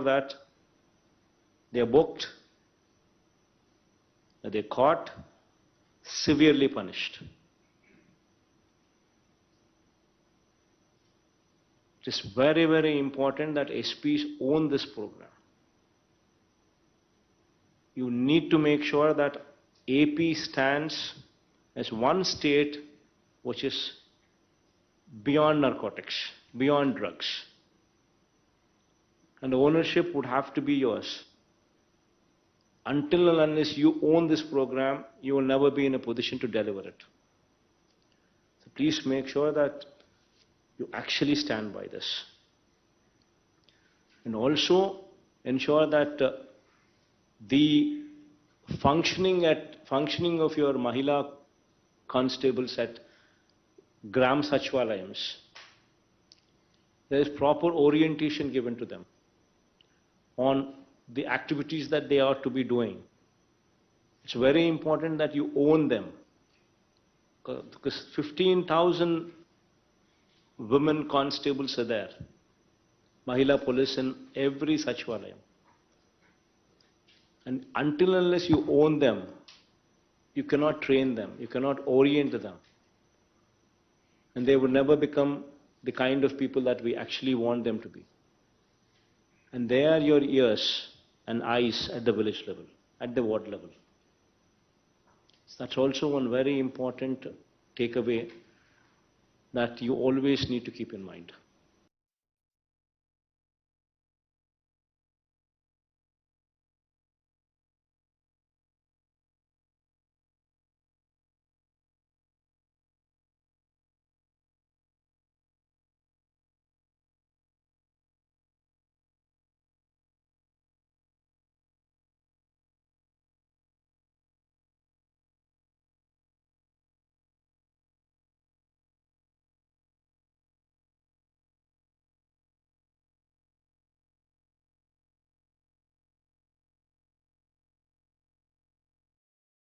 that they are booked, that they are caught, severely punished. It is very, very important that SPs own this program. You need to make sure that AP stands as one state which is beyond narcotics, beyond drugs. And the ownership would have to be yours. Until and unless you own this program, you will never be in a position to deliver it. So please make sure that you actually stand by this. And also ensure that the functioning of your Mahila constables at Gram Sachwalayams, there is proper orientation given to them on the activities that they are to be doing. It's very important that you own them, because 15,000 women constables are there, Mahila police in every Sachwalayam. And until and unless you own them, you cannot train them, you cannot orient them. And they will never become the kind of people that we actually want them to be. And they are your ears and eyes at the village level, at the ward level. So that's also one very important takeaway that you always need to keep in mind.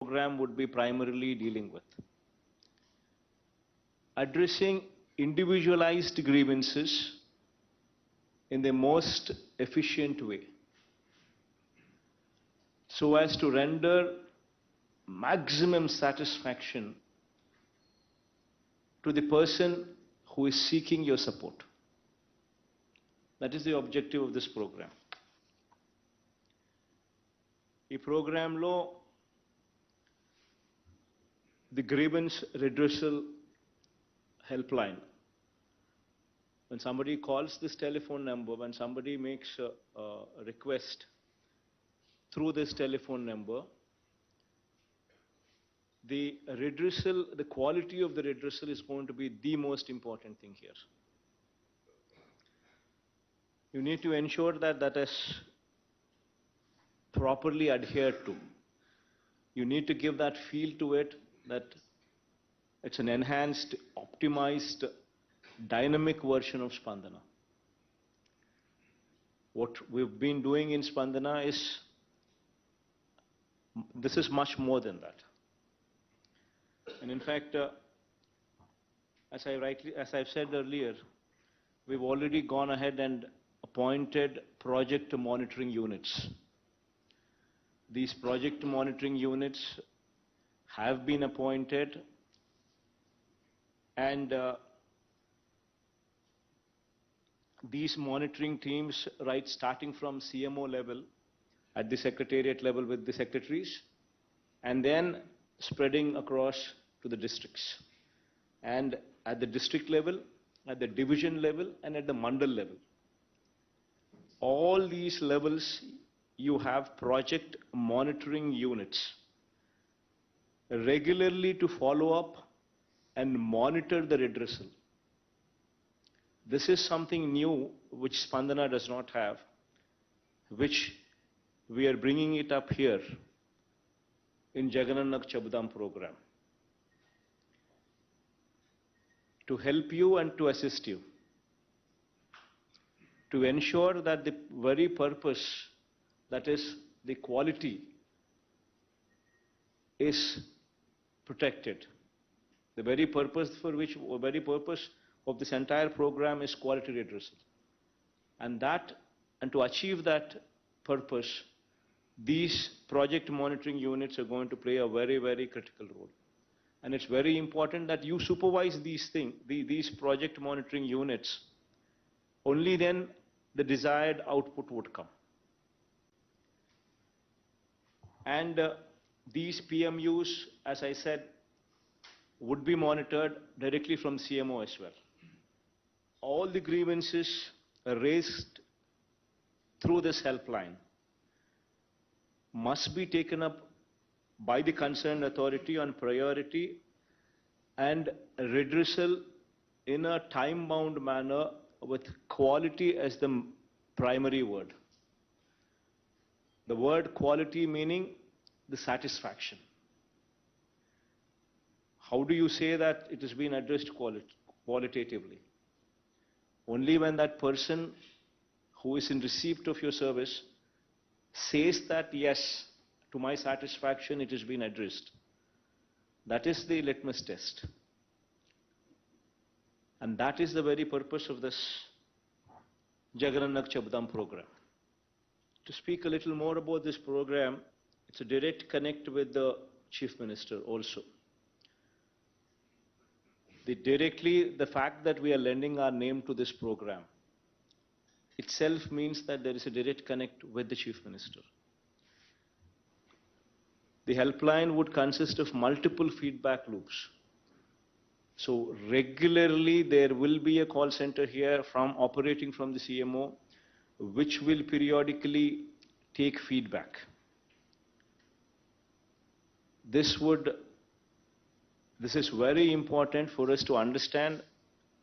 Program would be primarily dealing with addressing individualized grievances in the most efficient way, so as to render maximum satisfaction to the person who is seeking your support. That is the objective of this program. This program lo the grievance redressal helpline. When somebody calls this telephone number, when somebody makes a request through this telephone number, the redressal, the quality of the redressal is going to be the most important thing here. You need to ensure that that is properly adhered to. You need to give that feel to it, that it's an enhanced, optimized, dynamic version of Spandana. What we've been doing in Spandana is, this is much more than that. And in fact, as I've said earlier, we've already gone ahead and appointed project monitoring units. These project monitoring units have been appointed, and these monitoring teams, right, starting from CMO level, at the secretariat level with the secretaries, and then spreading across to the districts. And at the district level, at the division level, and at the mandal level. All these levels, you have project monitoring units regularly to follow up and monitor the redressal. This is something new which Spandana does not have, which we are bringing it up here in Jagan Chabdam program to help you and to assist you, to ensure that the very purpose, that is the quality, is protected. The very purpose of this entire program is quality redressal. And that And to achieve that purpose, these project monitoring units are going to play a very, very critical role. And it's very important that you supervise these things, these project monitoring units. Only then the desired output would come. And these PMUs, as I said, would be monitored directly from CMO as well. All the grievances raised through this helpline must be taken up by the concerned authority on priority and redressal in a time-bound manner with quality as the primary word. The word quality meaning the satisfaction. How do you say that it has been addressed qualitatively? Only when that person who is in receipt of your service says that, yes, to my satisfaction it has been addressed. That is the litmus test. And that is the very purpose of this Jagan Chabdam program. To speak a little more about this program, it's a direct connect with the Chief Minister also. The fact that we are lending our name to this program itself means that there is a direct connect with the Chief Minister. The helpline would consist of multiple feedback loops. So regularly there will be a call center here operating from the CMO, which will periodically take feedback. This is very important for us to understand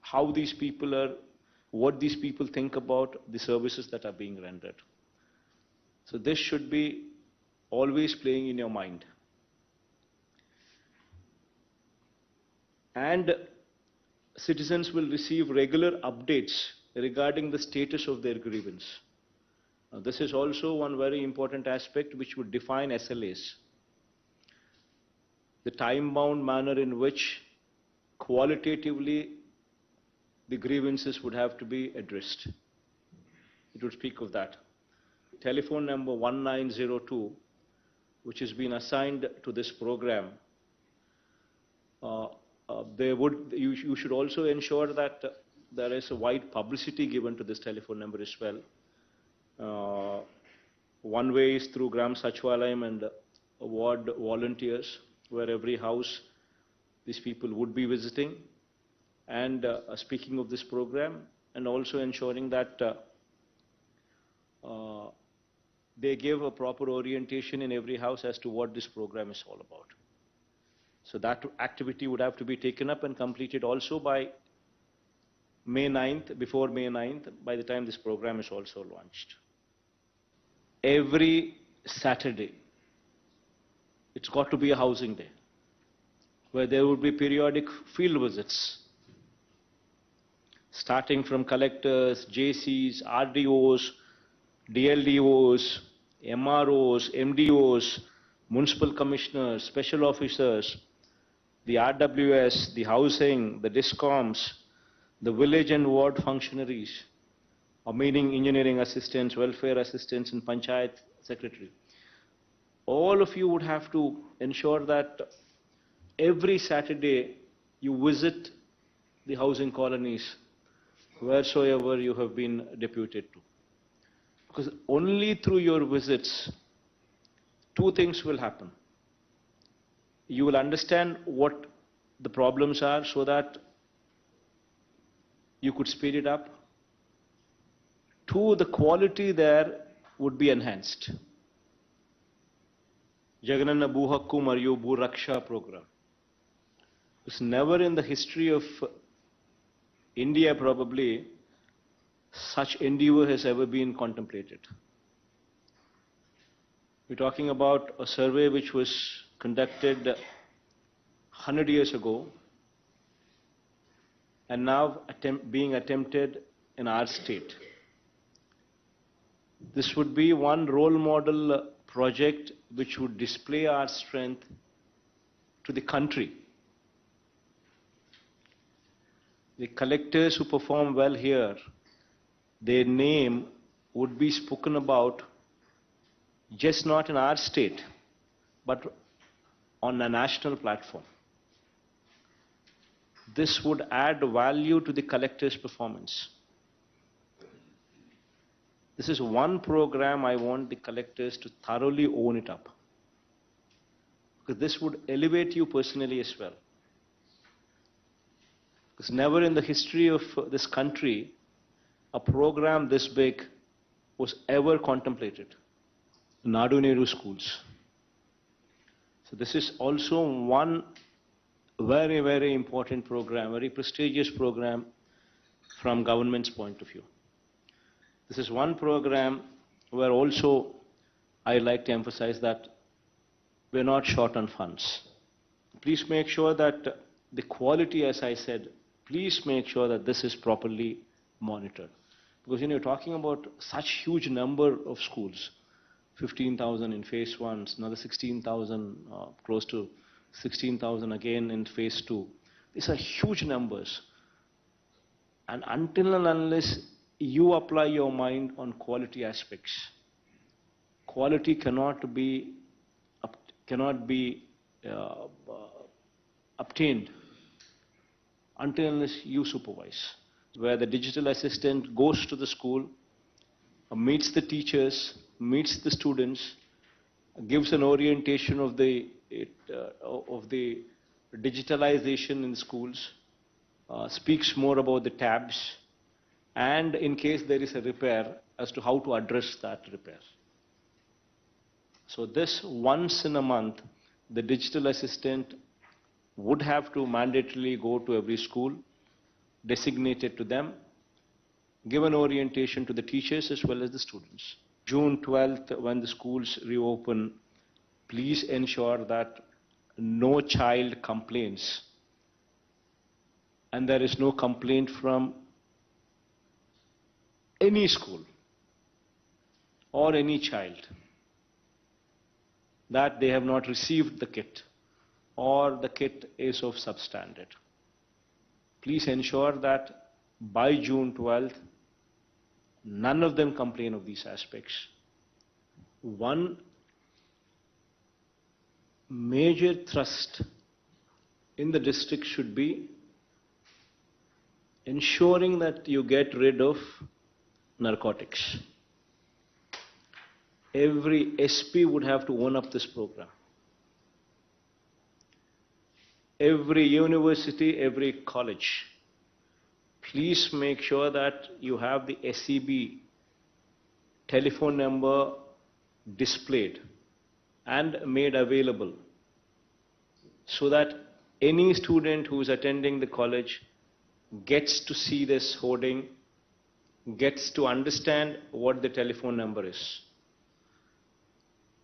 how these people are, what these people think about the services that are being rendered. So this should be always playing in your mind. And citizens will receive regular updates regarding the status of their grievance. Now, this is also one very important aspect which would define SLAs. The time-bound manner in which qualitatively the grievances would have to be addressed. It would speak of that. Telephone number 1902, which has been assigned to this program, you should also ensure that there is a wide publicity given to this telephone number as well. One way is through Gram Sachwalayam and ward volunteers, where every house these people would be visiting and speaking of this program, and also ensuring that they give a proper orientation in every house as to what this program is all about. So that activity would have to be taken up and completed also by May 9th, before May 9th, by the time this program is also launched. Every Saturday, it's got to be a housing day, where there would be periodic field visits, starting from collectors, JCs, RDOs, DLDOs, MROs, MDOs, municipal commissioners, special officers, the RWS, the housing, the DISCOMs, the village and ward functionaries, meaning engineering assistants, welfare assistants, and panchayat secretary. All of you would have to ensure that every Saturday you visit the housing colonies wheresoever you have been deputed to. Because only through your visits, two things will happen. You will understand what the problems are so that you could speed it up. Two, the quality there would be enhanced. Jagananna Bhuhakku Mariyu Bhu Raksha program. It's never in the history of India probably such endeavor has ever been contemplated. We're talking about a survey which was conducted 100 years ago and now being attempted in our state. This would be one role model project which would display our strength to the country. The collectors who perform well here, their name would be spoken about just not in our state, but on a national platform. This would add value to the collector's performance. This is one program I want the collectors to thoroughly own it up, because this would elevate you personally as well. Because never in the history of this country a program this big was ever contemplated. Nadu Nehru schools. So this is also one very, very important program, very prestigious program from government's point of view. This is one program where also I like to emphasize that we're not short on funds. Please make sure that the quality, as I said, please make sure that this is properly monitored. Because you're talking about such huge number of schools, 15,000 in phase 1, another 16,000, close to 16,000 again in phase 2. These are huge numbers. And until and unless you apply your mind on quality aspects, quality cannot be obtained until and unless you supervise. Where the digital assistant goes to the school, meets the teachers, meets the students, gives an orientation of the digitalization in schools, speaks more about the tabs, and in case there is a repair, as to how to address that repair. So this once in a month, the digital assistant would have to mandatorily go to every school, designated to them, give an orientation to the teachers as well as the students. June 12th, when the schools reopen, please ensure that no child complains. And there is no complaint from any school or any child that they have not received the kit or the kit is of substandard. Please ensure that by June 12th, none of them complain of these aspects. One major thrust in the district should be ensuring that you get rid of narcotics. Every SP would have to own up this program. Every university, every college, please make sure that you have the SEB telephone number displayed and made available, so that any student who is attending the college gets to see this hoarding, gets to understand what the telephone number is.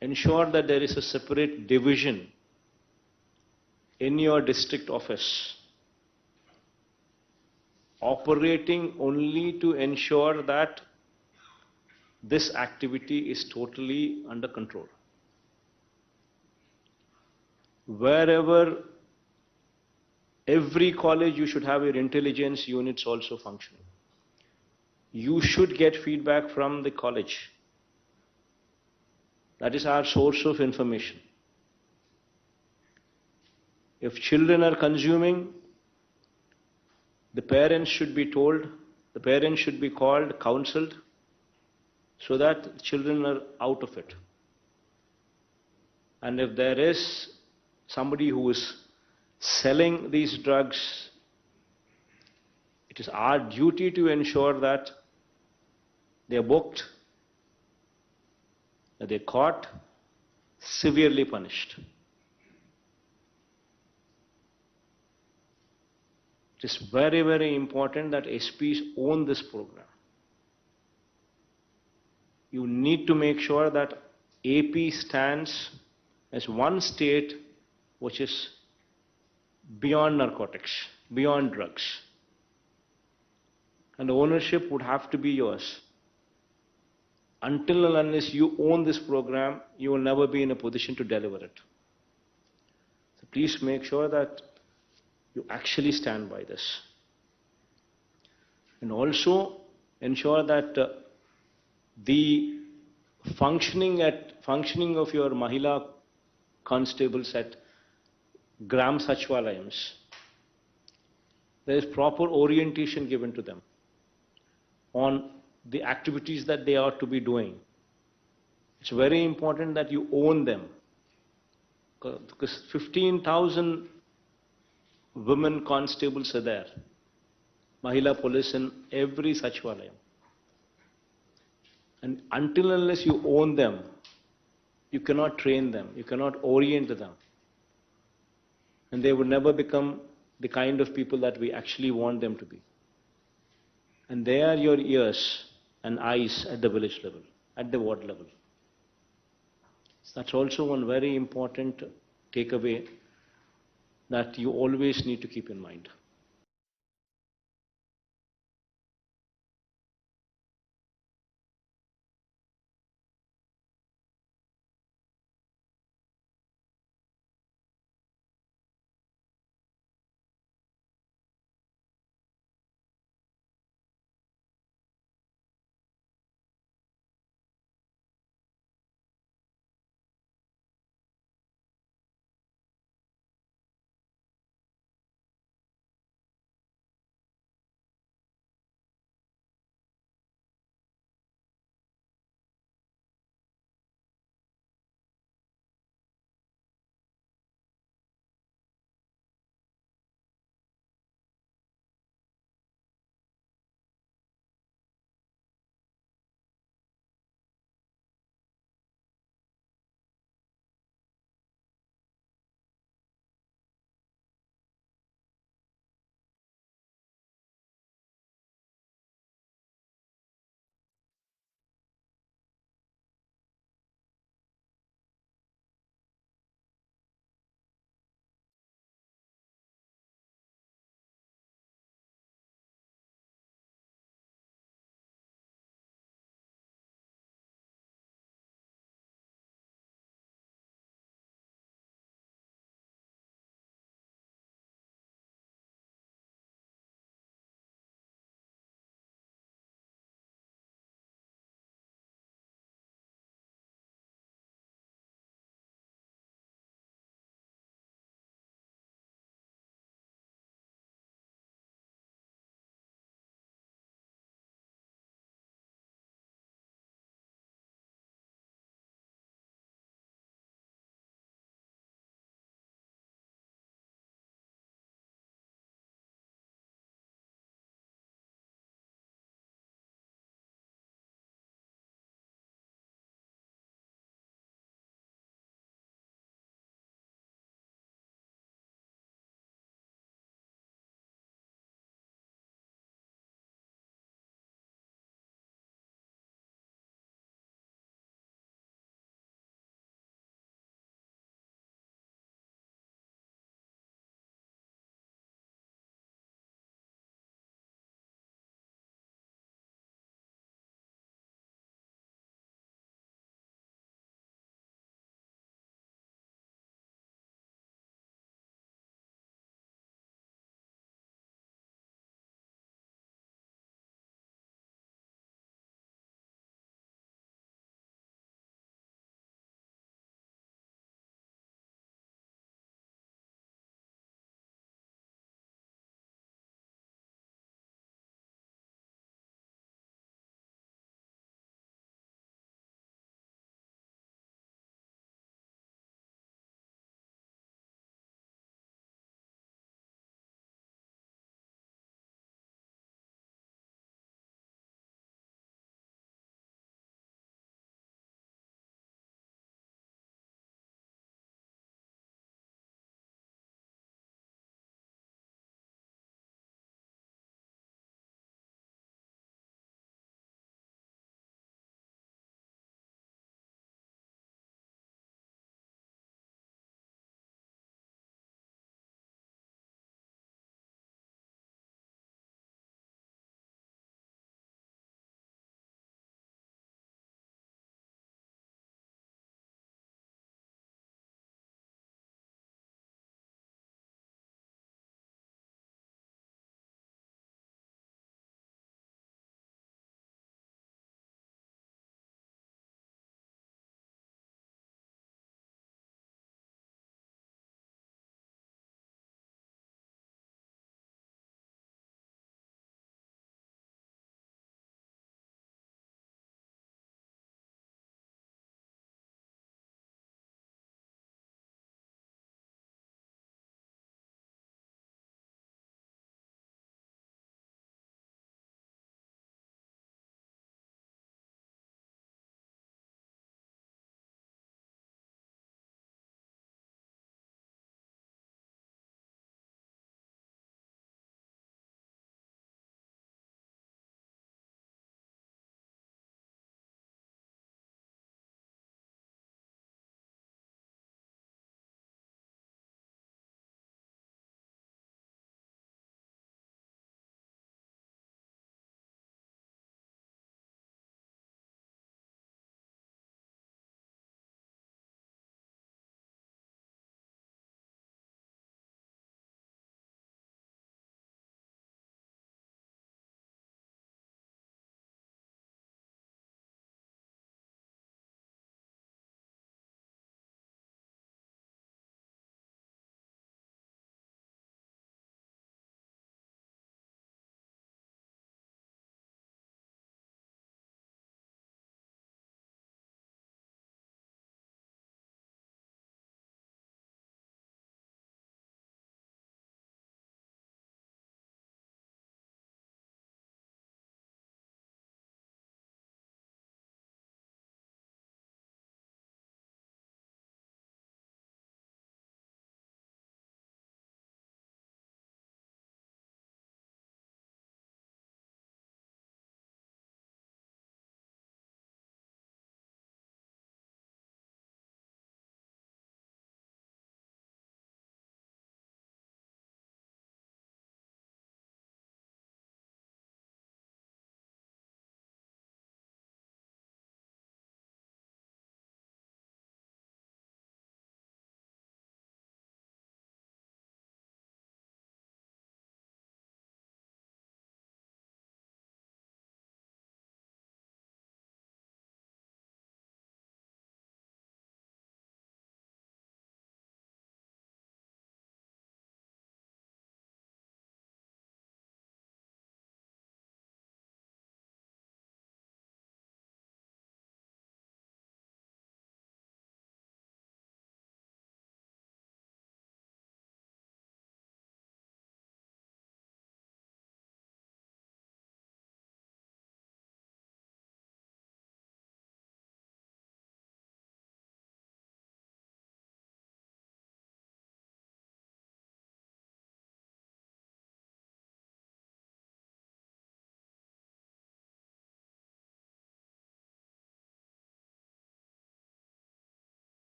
Ensure that there is a separate division in your district office operating only to ensure that this activity is totally under control. Wherever, every college, you should have your intelligence units also functioning. You should get feedback from the college. That is our source of information. If children are consuming, the parents should be told, the parents should be called, counseled, so that children are out of it. And if there is somebody who is selling these drugs, it is our duty to ensure that they are booked, that they are caught, severely punished. It is very, very important that SPs own this program. You need to make sure that AP stands as one state which is beyond narcotics, beyond drugs. And the ownership would have to be yours. Until and unless you own this program, you will never be in a position to deliver it. So please make sure that you actually stand by this. And also ensure that the functioning of your Mahila constables at Gram Sachivalayams, there is proper orientation given to them on the activities that they are to be doing. It's very important that you own them, because 15,000 women constables are there, Mahila police in every Sachivalayam. And until and unless you own them, you cannot train them, you cannot orient them. And they would never become the kind of people that we actually want them to be. And they are your ears and eyes at the village level, at the ward level. So that's also one very important takeaway that you always need to keep in mind.